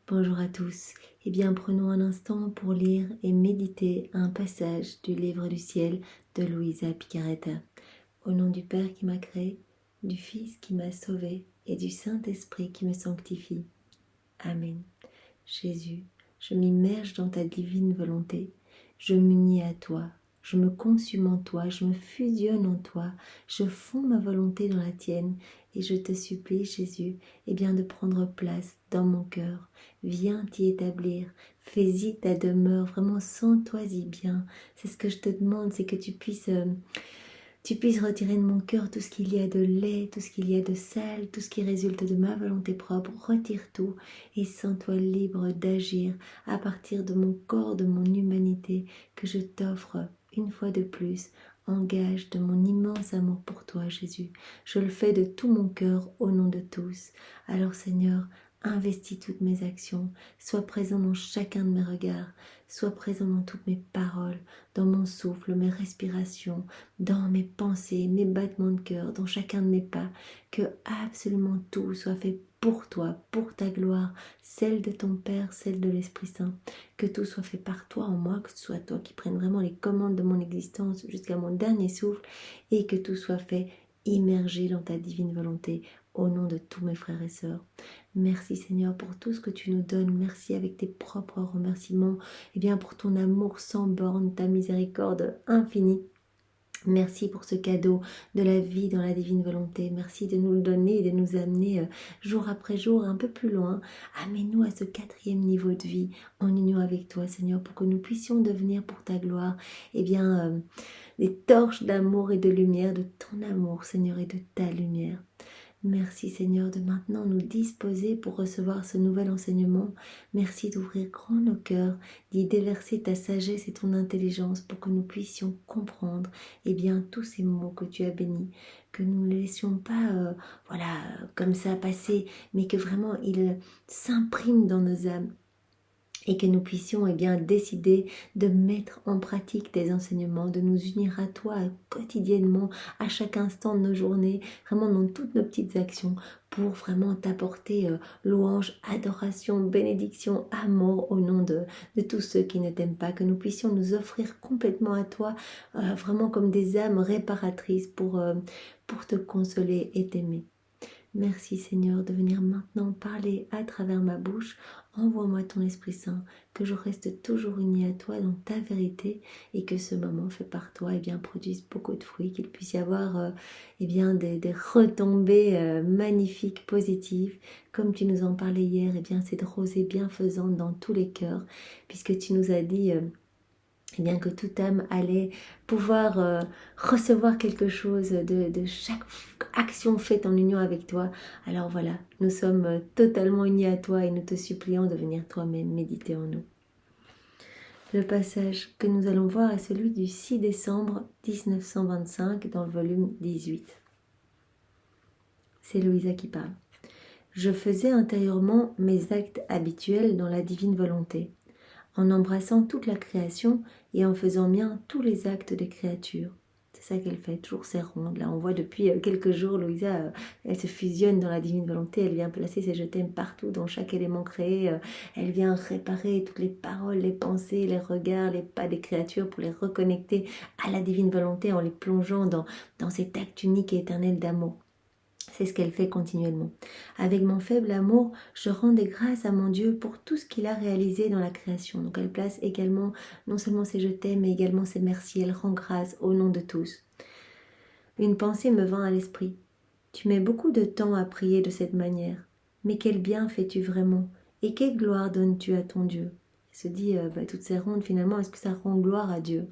Bonjour à tous. Eh bien, prenons un instant pour lire et méditer un passage du livre du ciel de Luisa Picaretta. Au nom du Père qui m'a créé, du Fils qui m'a sauvé et du Saint-Esprit qui me sanctifie. Amen. Jésus, je m'immerge dans ta divine volonté. Je m'unis à toi. Je me consume en toi, je me fusionne en toi, je fonds ma volonté dans la tienne et je te supplie, Jésus, de prendre place dans mon cœur. Viens t'y établir, fais-y ta demeure, vraiment sens-toi-y bien. C'est ce que je te demande, c'est que tu puisses retirer de mon cœur tout ce qu'il y a de laid, tout ce qu'il y a de sale, tout ce qui résulte de ma volonté propre. Retire tout et sens-toi libre d'agir à partir de mon corps, de mon humanité que je t'offre une fois de plus, en gage de mon immense amour pour toi, Jésus. Je le fais de tout mon cœur au nom de tous. Alors Seigneur, investis toutes mes actions, sois présent dans chacun de mes regards, sois présent dans toutes mes paroles, dans mon souffle, mes respirations, dans mes pensées, mes battements de cœur, dans chacun de mes pas, que absolument tout soit fait pour toi, pour ta gloire, celle de ton Père, celle de l'Esprit Saint, que tout soit fait par toi en moi, que ce soit toi qui prennes vraiment les commandes de mon existence jusqu'à mon dernier souffle, et que tout soit fait immergé dans ta divine volonté, au nom de tous mes frères et sœurs. Merci Seigneur pour tout ce que tu nous donnes, merci avec tes propres remerciements, pour ton amour sans borne, ta miséricorde infinie. Merci pour ce cadeau de la vie dans la divine volonté. Merci de nous le donner et de nous amener jour après jour un peu plus loin. Amène-nous à ce 4e niveau de vie en union avec toi, Seigneur, pour que nous puissions devenir pour ta gloire, des torches d'amour et de lumière, de ton amour, Seigneur, et de ta lumière. Merci Seigneur de maintenant nous disposer pour recevoir ce nouvel enseignement. Merci d'ouvrir grand nos cœurs, d'y déverser ta sagesse et ton intelligence pour que nous puissions comprendre tous ces mots que tu as bénis, que nous ne les laissions pas comme ça passer, mais que vraiment ils s'impriment dans nos âmes. Et que nous puissions décider de mettre en pratique tes enseignements, de nous unir à toi quotidiennement, à chaque instant de nos journées, vraiment dans toutes nos petites actions, pour vraiment t'apporter louange, adoration, bénédiction, amour au nom de tous ceux qui ne t'aiment pas, que nous puissions nous offrir complètement à toi, vraiment comme des âmes réparatrices pour te consoler et t'aimer. Merci Seigneur de venir maintenant parler à travers ma bouche. Envoie-moi ton Esprit Saint, que je reste toujours unie à toi dans ta vérité et que ce moment fait par toi produise beaucoup de fruits, qu'il puisse y avoir des retombées magnifiques, positives, comme tu nous en parlais hier, cette rosée bienfaisante dans tous les cœurs, puisque tu nous as dit que toute âme allait pouvoir recevoir quelque chose de chaque action faite en union avec toi. Alors voilà, nous sommes totalement unis à toi et nous te supplions de venir toi-même méditer en nous. Le passage que nous allons voir est celui du 6 décembre 1925 dans le volume 18. C'est Luisa qui parle. Je faisais intérieurement mes actes habituels dans la divine volonté, en embrassant toute la création et en faisant mien tous les actes des créatures. C'est ça qu'elle fait, toujours ses rondes. Là, on voit depuis quelques jours, Luisa, elle se fusionne dans la divine volonté, elle vient placer ses je t'aime partout, dans chaque élément créé, elle vient réparer toutes les paroles, les pensées, les regards, les pas des créatures pour les reconnecter à la divine volonté en les plongeant dans cet acte unique et éternel d'amour. C'est ce qu'elle fait continuellement. Avec mon faible amour, je rends des grâces à mon Dieu pour tout ce qu'il a réalisé dans la création. Donc elle place également non seulement ses je t'aime, mais également ses merci. Elle rend grâce au nom de tous. Une pensée me vint à l'esprit. Tu mets beaucoup de temps à prier de cette manière. Mais quel bien fais-tu vraiment? Et quelle gloire donnes-tu à ton Dieu? Elle se dit, toutes ces rondes finalement, est-ce que ça rend gloire à Dieu?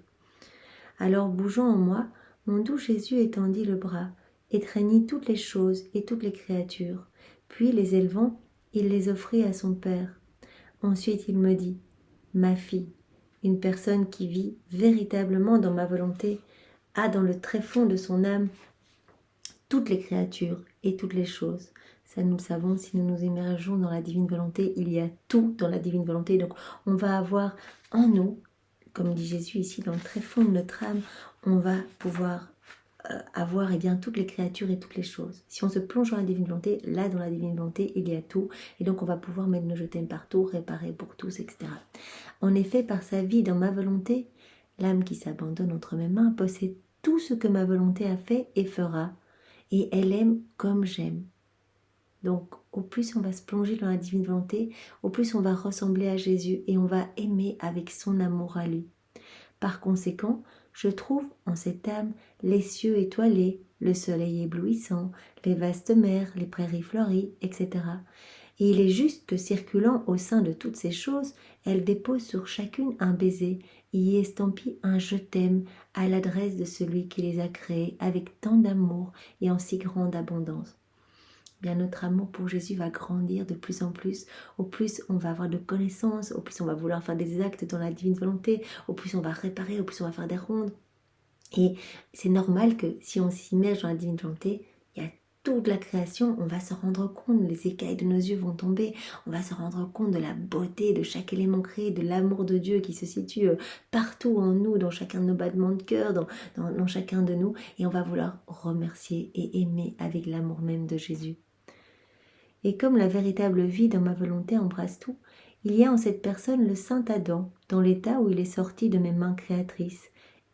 Alors bougeant en moi, mon doux Jésus étendit le bras, étreignit toutes les choses et toutes les créatures. Puis, les élevant, il les offrit à son Père. Ensuite, il me dit, « Ma fille, une personne qui vit véritablement dans ma volonté a dans le tréfonds de son âme toutes les créatures et toutes les choses. » Ça, nous le savons, si nous nous immergeons dans la divine volonté, il y a tout dans la divine volonté. Donc, on va avoir en nous, comme dit Jésus ici, dans le tréfonds de notre âme, on va pouvoir avoir toutes les créatures et toutes les choses. Si on se plonge dans la divine volonté, là dans la divine volonté, il y a tout. Et donc on va pouvoir mettre nos je t'aime partout, réparer pour tous, etc. En effet, par sa vie dans ma volonté, l'âme qui s'abandonne entre mes mains possède tout ce que ma volonté a fait et fera. Et elle aime comme j'aime. Donc, au plus on va se plonger dans la divine volonté, au plus on va ressembler à Jésus et on va aimer avec son amour à lui. Par conséquent, je trouve en cette âme les cieux étoilés, le soleil éblouissant, les vastes mers, les prairies fleuries, etc. Et il est juste que circulant au sein de toutes ces choses, elle dépose sur chacune un baiser et y estampille un je t'aime à l'adresse de celui qui les a créées avec tant d'amour et en si grande abondance. Bien, notre amour pour Jésus va grandir de plus en plus. Au plus on va avoir de connaissances, au plus on va vouloir faire des actes dans la divine volonté, au plus on va réparer, au plus on va faire des rondes. Et c'est normal que si on s'immerge dans la divine volonté, il y a toute la création, on va se rendre compte, les écailles de nos yeux vont tomber, on va se rendre compte de la beauté de chaque élément créé, de l'amour de Dieu qui se situe partout en nous, dans chacun de nos battements de cœur, dans chacun de nous, et on va vouloir remercier et aimer avec l'amour même de Jésus. Et comme la véritable vie dans ma volonté embrasse tout, il y a en cette personne le saint Adam, dans l'état où il est sorti de mes mains créatrices.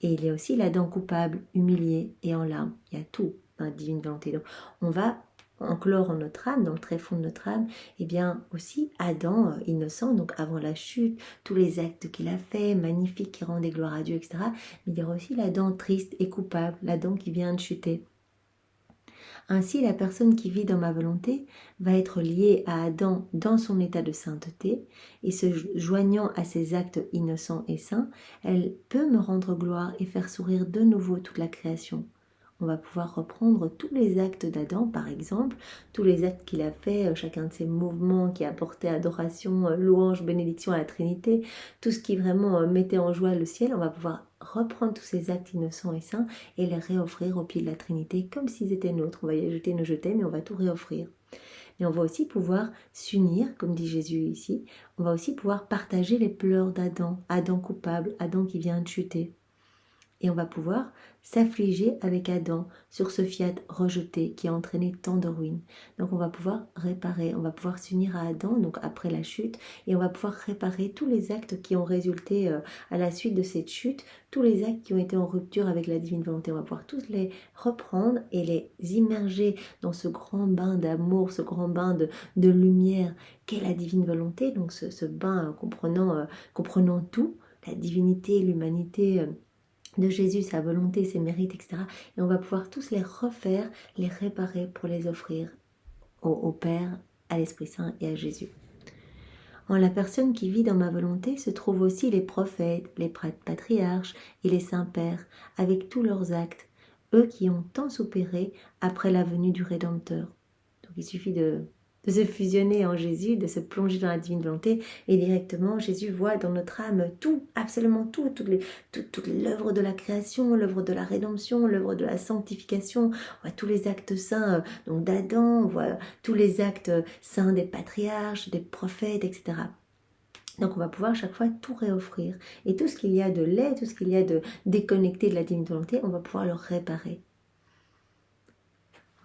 Et il y a aussi l'Adam coupable, humilié et en larmes. Il y a tout dans la divine volonté. Donc on va enclore en notre âme, dans le tréfonds de notre âme, et bien aussi Adam innocent, donc avant la chute, tous les actes qu'il a faits, magnifiques, qui rendaient gloire à Dieu, etc. Mais il y aura aussi l'Adam triste et coupable, l'Adam qui vient de chuter. Ainsi, la personne qui vit dans ma volonté va être liée à Adam dans son état de sainteté et se joignant à ses actes innocents et saints, elle peut me rendre gloire et faire sourire de nouveau toute la création. On va pouvoir reprendre tous les actes d'Adam, par exemple, tous les actes qu'il a fait, chacun de ses mouvements qui apportaient adoration, louange, bénédiction à la Trinité, tout ce qui vraiment mettait en joie le ciel, on va pouvoir reprendre tous ces actes innocents et saints et les réoffrir au pied de la Trinité comme s'ils étaient nôtres. On va y ajouter nos je t'aime et on va tout réoffrir. Et on va aussi pouvoir s'unir, comme dit Jésus ici, on va aussi pouvoir partager les pleurs d'Adam, Adam coupable, Adam qui vient de chuter. Et on va pouvoir s'affliger avec Adam sur ce fiat rejeté qui a entraîné tant de ruines. Donc on va pouvoir réparer, on va pouvoir s'unir à Adam, donc après la chute, et on va pouvoir réparer tous les actes qui ont résulté à la suite de cette chute, tous les actes qui ont été en rupture avec la divine volonté. On va pouvoir tous les reprendre et les immerger dans ce grand bain d'amour, ce grand bain de lumière qu'est la divine volonté, donc ce bain comprenant tout, la divinité, l'humanité, de Jésus, sa volonté, ses mérites, etc. Et on va pouvoir tous les refaire, les réparer pour les offrir au Père, à l'Esprit Saint et à Jésus. En la personne qui vit dans ma volonté se trouvent aussi les prophètes, les patriarches et les saints-pères, avec tous leurs actes, eux qui ont tant soupiré après la venue du Rédempteur. Donc il suffit de se fusionner en Jésus, de se plonger dans la divine volonté et directement Jésus voit dans notre âme tout, absolument tout, toute l'œuvre de la création, l'œuvre de la rédemption, l'œuvre de la sanctification, on voit tous les actes saints donc d'Adam, on voit tous les actes saints des patriarches, des prophètes, etc. Donc on va pouvoir chaque fois tout réoffrir et tout ce qu'il y a de laid, tout ce qu'il y a de déconnecté de la divine volonté, on va pouvoir le réparer.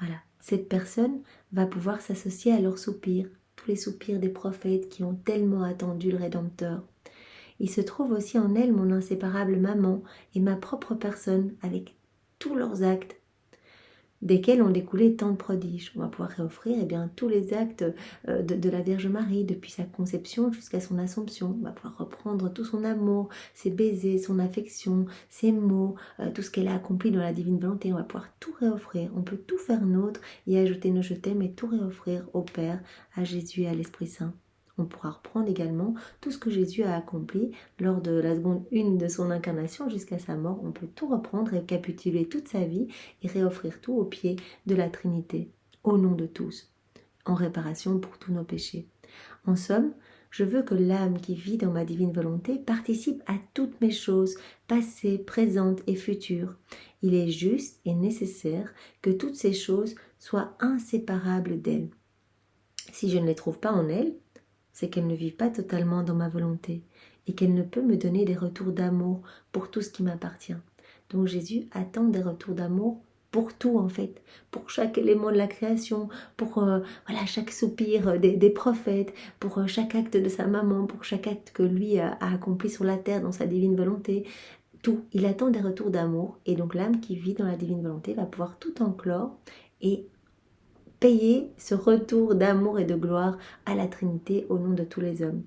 Voilà. Cette personne va pouvoir s'associer à leurs soupirs, tous les soupirs des prophètes qui ont tellement attendu le Rédempteur. Il se trouve aussi en elle mon inséparable maman et ma propre personne avec tous leurs actes, desquels ont découlé tant de prodiges. On va pouvoir réoffrir tous les actes de la Vierge Marie, depuis sa conception jusqu'à son Assomption. On va pouvoir reprendre tout son amour, ses baisers, son affection, ses mots, tout ce qu'elle a accompli dans la divine volonté. On va pouvoir tout réoffrir. On peut tout faire nôtre et ajouter nos je t'aime et tout réoffrir au Père, à Jésus et à l'Esprit Saint. On pourra reprendre également tout ce que Jésus a accompli lors de la seconde 1 de son incarnation jusqu'à sa mort. On peut tout reprendre, récapituler toute sa vie et réoffrir tout au pied de la Trinité, au nom de tous, en réparation pour tous nos péchés. En somme, je veux que l'âme qui vit dans ma divine volonté participe à toutes mes choses, passées, présentes et futures. Il est juste et nécessaire que toutes ces choses soient inséparables d'elle. Si je ne les trouve pas en elle, c'est qu'elle ne vit pas totalement dans ma volonté et qu'elle ne peut me donner des retours d'amour pour tout ce qui m'appartient. Donc Jésus attend des retours d'amour pour tout en fait, pour chaque élément de la création, pour voilà, chaque soupir des prophètes, pour chaque acte de sa maman, pour chaque acte que lui a accompli sur la terre dans sa divine volonté. Tout, il attend des retours d'amour, et donc l'âme qui vit dans la divine volonté va pouvoir tout enclore et payer ce retour d'amour et de gloire à la Trinité au nom de tous les hommes.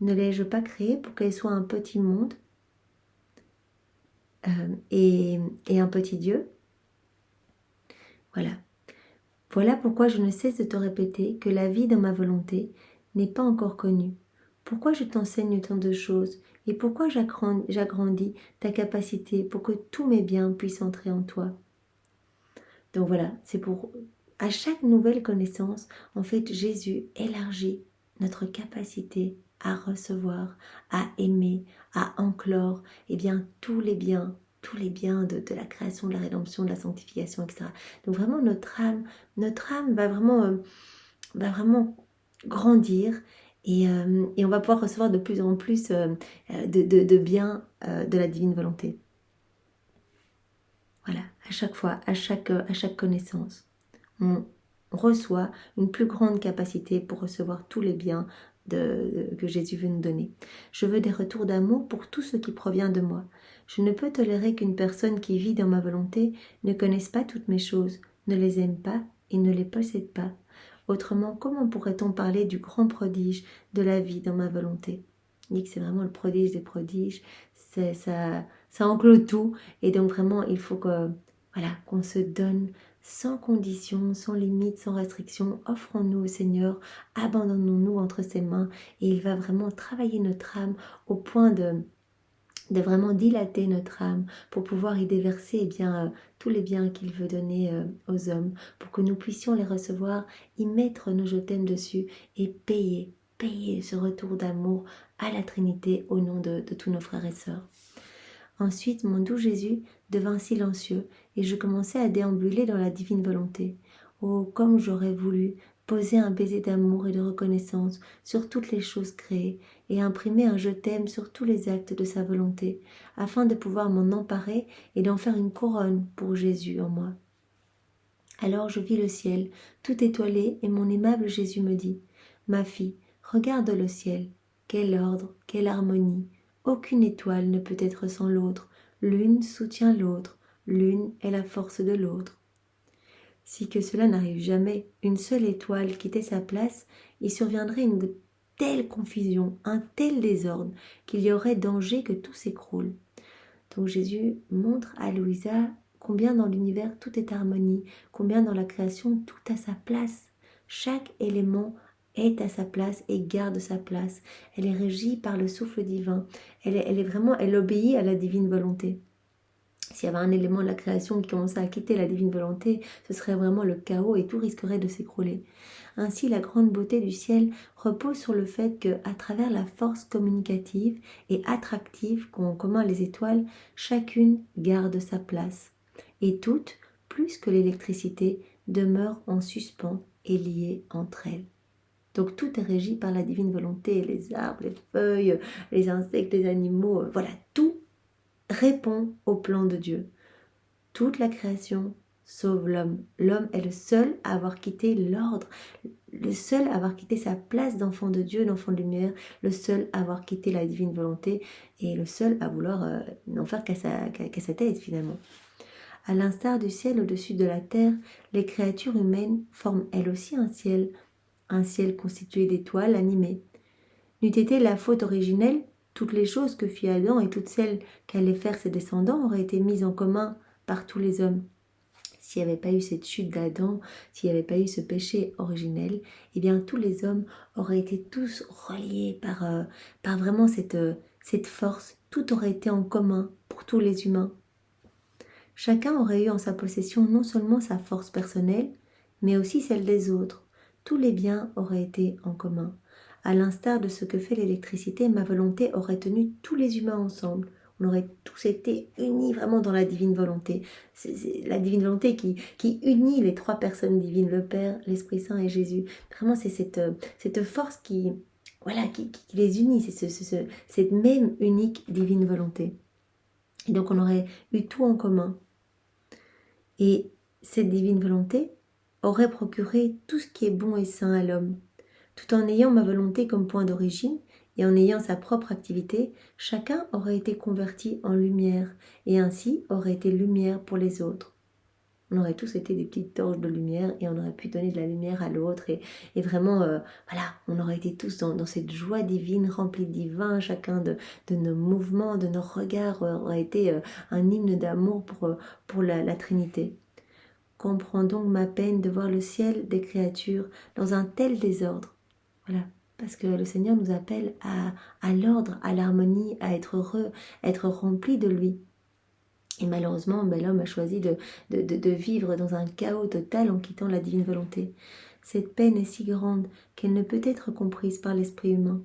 Ne l'ai-je pas créé pour qu'elle soit un petit monde et un petit Dieu? Voilà. Voilà pourquoi je ne cesse de te répéter que la vie dans ma volonté n'est pas encore connue. Pourquoi je t'enseigne tant de choses et pourquoi j'agrandis ta capacité pour que tous mes biens puissent entrer en toi. Donc voilà, c'est pour... À chaque nouvelle connaissance, en fait, Jésus élargit notre capacité à recevoir, à aimer, à enclore, eh bien, tous les biens de la création, de la rédemption, de la sanctification, etc. Donc vraiment, notre âme va vraiment grandir et on va pouvoir recevoir de plus en plus de biens de la divine volonté. Voilà, à chaque fois, à chaque connaissance, on reçoit une plus grande capacité pour recevoir tous les biens que Jésus veut nous donner. Je veux des retours d'amour pour tout ce qui provient de moi. Je ne peux tolérer qu'une personne qui vit dans ma volonté ne connaisse pas toutes mes choses, ne les aime pas et ne les possède pas. Autrement, comment pourrait-on parler du grand prodige de la vie dans ma volonté? Il dit que c'est vraiment le prodige des prodiges, ça enclôt tout, et donc vraiment il faut qu'on se donne sans condition, sans limite, sans restriction. Offrons-nous au Seigneur, abandonnons-nous entre ses mains, et il va vraiment travailler notre âme au point de vraiment dilater notre âme pour pouvoir y déverser tous les biens qu'il veut donner aux hommes, pour que nous puissions les recevoir, y mettre nos je t'aime dessus et payer ce retour d'amour à la Trinité au nom de tous nos frères et sœurs. Ensuite, mon doux Jésus devint silencieux et je commençai à déambuler dans la divine volonté. Oh, comme j'aurais voulu poser un baiser d'amour et de reconnaissance sur toutes les choses créées et imprimer un je t'aime sur tous les actes de sa volonté, afin de pouvoir m'en emparer et d'en faire une couronne pour Jésus en moi. Alors je vis le ciel, tout étoilé, et mon aimable Jésus me dit, « Ma fille, regarde le ciel, quel ordre, quelle harmonie, aucune étoile ne peut être sans l'autre, l'une soutient l'autre, l'une est la force de l'autre. Si que cela n'arrive jamais, une seule étoile quittait sa place, il surviendrait une telle confusion, un tel désordre, qu'il y aurait danger que tout s'écroule. » Donc Jésus montre à Louisa combien dans l'univers tout est harmonie, combien dans la création tout a sa place. Chaque élément est à sa place et garde sa place. Elle est régie par le souffle divin. Elle obéit à la divine volonté. S'il y avait un élément de la création qui commençait à quitter la divine volonté, ce serait vraiment le chaos et tout risquerait de s'écrouler. Ainsi, la grande beauté du ciel repose sur le fait que, à travers la force communicative et attractive qu'ont en commun les étoiles, chacune garde sa place. Et toutes, plus que l'électricité, demeurent en suspens et liées entre elles. Donc tout est régi par la divine volonté, les arbres, les feuilles, les insectes, les animaux, voilà, tout répond au plan de Dieu. Toute la création sauve l'homme. L'homme est le seul à avoir quitté l'ordre, le seul à avoir quitté sa place d'enfant de Dieu, d'enfant de lumière, le seul à avoir quitté la divine volonté et le seul à vouloir n'en faire qu'à sa tête finalement. À l'instar du ciel au-dessus de la terre, les créatures humaines forment elles aussi un ciel constitué d'étoiles animées. N'eût été la faute originelle, toutes les choses que fit Adam et toutes celles qu'allaient faire ses descendants auraient été mises en commun par tous les hommes. S'il n'y avait pas eu cette chute d'Adam, s'il n'y avait pas eu ce péché originel, eh bien tous les hommes auraient été tous reliés par vraiment cette force. Tout aurait été en commun pour tous les humains. Chacun aurait eu en sa possession non seulement sa force personnelle, mais aussi celle des autres. Tous les biens auraient été en commun. À l'instar de ce que fait l'électricité, ma volonté aurait tenu tous les humains ensemble. On aurait tous été unis vraiment dans la divine volonté. C'est la divine volonté qui unit les trois personnes divines, le Père, l'Esprit Saint et Jésus. Vraiment, c'est cette force qui les unit. C'est cette même unique divine volonté. Et donc, on aurait eu tout en commun. Et cette divine volonté aurait procuré tout ce qui est bon et sain à l'homme. Tout en ayant ma volonté comme point d'origine et en ayant sa propre activité, chacun aurait été converti en lumière et ainsi aurait été lumière pour les autres. On aurait tous été des petites torches de lumière et on aurait pu donner de la lumière à l'autre et vraiment, voilà, on aurait été tous dans cette joie divine, remplie de divin, chacun de nos mouvements, de nos regards aurait été un hymne d'amour pour la Trinité. Comprends donc ma peine de voir le ciel des créatures dans un tel désordre. Voilà, parce que le Seigneur nous appelle à l'ordre, à l'harmonie, à être heureux, à être rempli de lui. Et malheureusement, l'homme a choisi de vivre dans un chaos total en quittant la divine volonté. Cette peine est si grande qu'elle ne peut être comprise par l'esprit humain.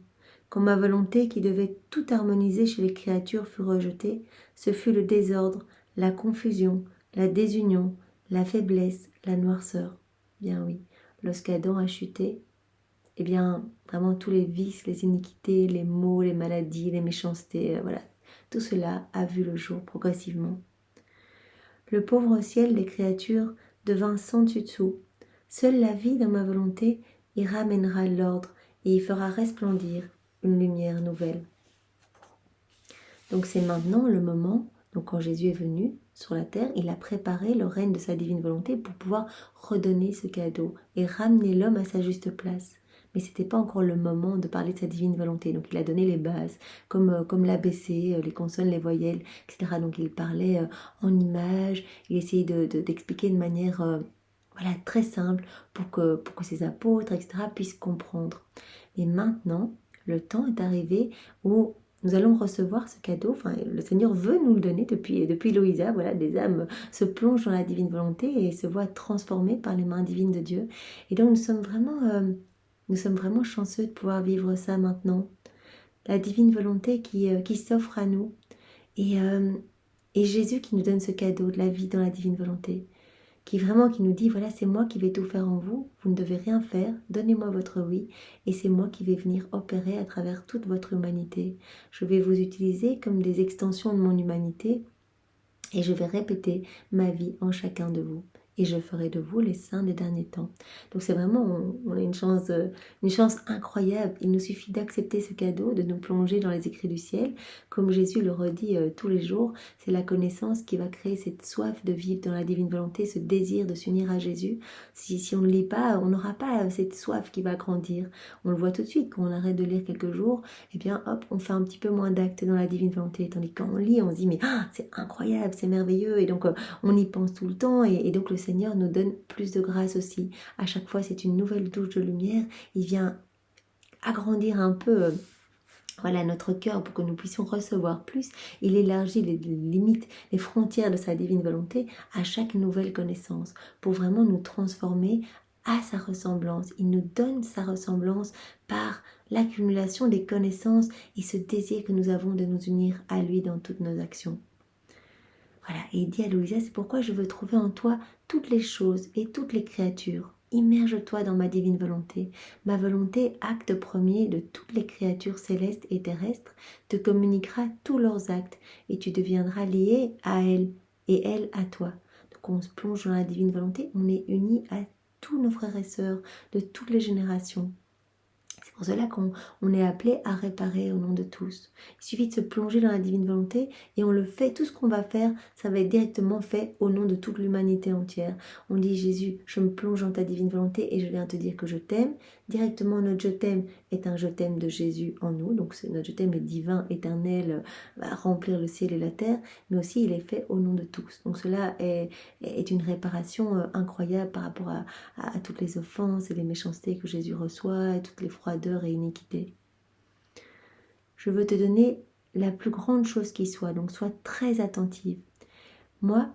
Quand ma volonté, qui devait tout harmoniser chez les créatures, fut rejetée, ce fut le désordre, la confusion, la désunion, la faiblesse, la noirceur. Bien oui, lorsqu'Adam a chuté, eh bien, vraiment tous les vices, les iniquités, les maux, les maladies, les méchancetés, voilà, tout cela a vu le jour progressivement. Le pauvre ciel des créatures devint sans dessus-dessous. Seule la vie dans ma volonté y ramènera l'ordre et y fera resplendir une lumière nouvelle. Donc c'est maintenant le moment, donc quand Jésus est venu sur la terre, il a préparé le règne de sa divine volonté pour pouvoir redonner ce cadeau et ramener l'homme à sa juste place. Mais ce n'était pas encore le moment de parler de sa divine volonté. Donc il a donné les bases, comme l'ABC, les consonnes, les voyelles, etc. Donc il parlait en images, il essayait d'expliquer de manière voilà, très simple pour que ses apôtres, etc. puissent comprendre. Et maintenant, le temps est arrivé où nous allons recevoir ce cadeau, enfin le Seigneur veut nous le donner depuis Louisa, voilà, des âmes se plongent dans la divine volonté et se voient transformées par les mains divines de Dieu. Et donc nous sommes vraiment chanceux de pouvoir vivre ça maintenant. La divine volonté qui s'offre à nous et Jésus qui nous donne ce cadeau de la vie dans la divine volonté. Qui nous dit, voilà, c'est moi qui vais tout faire en vous, vous ne devez rien faire, donnez-moi votre oui, et c'est moi qui vais venir opérer à travers toute votre humanité. Je vais vous utiliser comme des extensions de mon humanité, et je vais répéter ma vie en chacun de vous. Et je ferai de vous les saints des derniers temps. Donc c'est vraiment, on a une chance incroyable. Il nous suffit d'accepter ce cadeau, de nous plonger dans les écrits du ciel. Comme Jésus le redit tous les jours, c'est la connaissance qui va créer cette soif de vivre dans la divine volonté, ce désir de s'unir à Jésus. Si on ne lit pas, on n'aura pas cette soif qui va grandir. On le voit tout de suite, quand on arrête de lire quelques jours, eh bien hop, on fait un petit peu moins d'actes dans la divine volonté. Tandis que quand on lit, on se dit, mais c'est incroyable, c'est merveilleux. Et donc on y pense tout le temps et donc le Seigneur nous donne plus de grâce aussi. À chaque fois, c'est une nouvelle douche de lumière. Il vient agrandir un peu voilà, notre cœur pour que nous puissions recevoir plus. Il élargit les limites, les frontières de sa divine volonté à chaque nouvelle connaissance pour vraiment nous transformer à sa ressemblance. Il nous donne sa ressemblance par l'accumulation des connaissances et ce désir que nous avons de nous unir à lui dans toutes nos actions. Voilà, et il dit à Louisa, c'est pourquoi je veux trouver en toi toutes les choses et toutes les créatures. Immerge-toi dans ma divine volonté. Ma volonté, acte premier de toutes les créatures célestes et terrestres, te communiquera tous leurs actes et tu deviendras lié à elle et elle à toi. Donc on se plonge dans la divine volonté, on est unis à tous nos frères et sœurs de toutes les générations. C'est pour cela qu'on est appelé à réparer au nom de tous. Il suffit de se plonger dans la divine volonté et on le fait. Tout ce qu'on va faire, ça va être directement fait au nom de toute l'humanité entière. On dit Jésus, je me plonge dans ta divine volonté et je viens te dire que je t'aime. Directement, notre je t'aime est un je t'aime de Jésus en nous. Donc notre je t'aime est divin, éternel, va remplir le ciel et la terre. Mais aussi, il est fait au nom de tous. Donc cela est une réparation incroyable par rapport à toutes les offenses et les méchancetés que Jésus reçoit et toutes les froideurs et iniquités. Je veux te donner la plus grande chose qui soit, donc sois très attentive. Moi,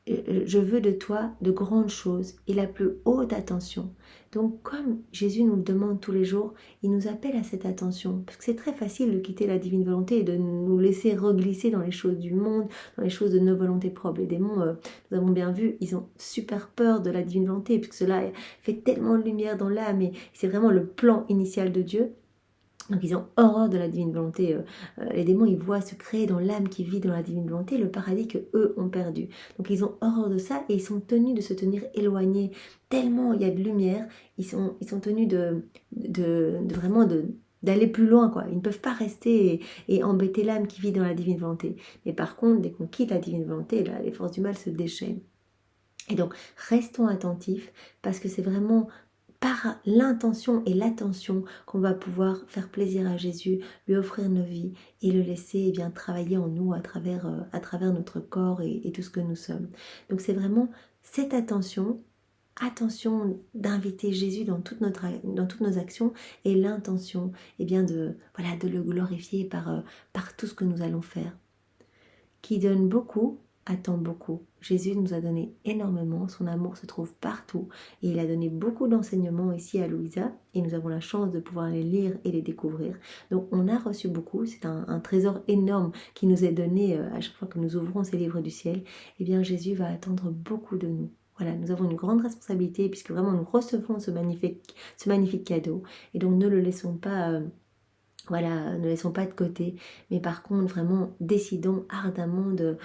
je veux de toi de grandes choses et la plus haute attention. Donc comme Jésus nous le demande tous les jours, il nous appelle à cette attention. Parce que c'est très facile de quitter la divine volonté et de nous laisser reglisser dans les choses du monde, dans les choses de nos volontés propres. Les démons, nous avons bien vu, ils ont super peur de la divine volonté, puisque cela fait tellement de lumière dans l'âme et c'est vraiment le plan initial de Dieu. Donc ils ont horreur de la divine volonté. Les démons, ils voient se créer dans l'âme qui vit dans la divine volonté le paradis que eux ont perdu. Donc ils ont horreur de ça et ils sont tenus de se tenir éloignés. Tellement il y a de lumière, ils sont tenus vraiment d'aller plus loin, quoi. Ils ne peuvent pas rester et embêter l'âme qui vit dans la divine volonté. Mais par contre, dès qu'on quitte la divine volonté, là, les forces du mal se déchaînent. Et donc, restons attentifs parce que c'est vraiment par l'intention et l'attention qu'on va pouvoir faire plaisir à Jésus, lui offrir nos vies et le laisser bien travailler en nous à travers notre corps et tout ce que nous sommes. Donc c'est vraiment cette attention d'inviter Jésus dans toutes nos actions et l'intention bien de le glorifier par tout ce que nous allons faire. Qui donne beaucoup, attend beaucoup. Jésus nous a donné énormément, son amour se trouve partout et il a donné beaucoup d'enseignements ici à Louisa et nous avons la chance de pouvoir les lire et les découvrir. Donc on a reçu beaucoup, c'est un trésor énorme qui nous est donné à chaque fois que nous ouvrons ces livres du ciel. Eh bien Jésus va attendre beaucoup de nous. Voilà, nous avons une grande responsabilité puisque vraiment nous recevons ce magnifique cadeau et donc ne le laissons pas... ne laissons pas de côté, mais par contre, vraiment, décidons ardemment de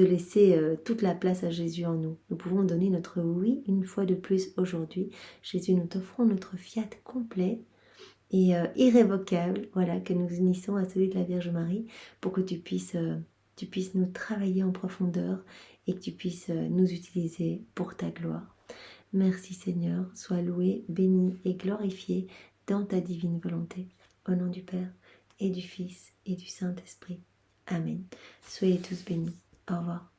laisser toute la place à Jésus en nous. Nous pouvons donner notre oui une fois de plus aujourd'hui. Jésus, nous t'offrons notre fiat complet et irrévocable, que nous unissons à celui de la Vierge Marie pour que tu puisses nous travailler en profondeur et que tu puisses nous utiliser pour ta gloire. Merci Seigneur, sois loué, béni et glorifié dans ta divine volonté. Au nom du Père, et du Fils, et du Saint-Esprit. Amen. Soyez tous bénis. Au revoir.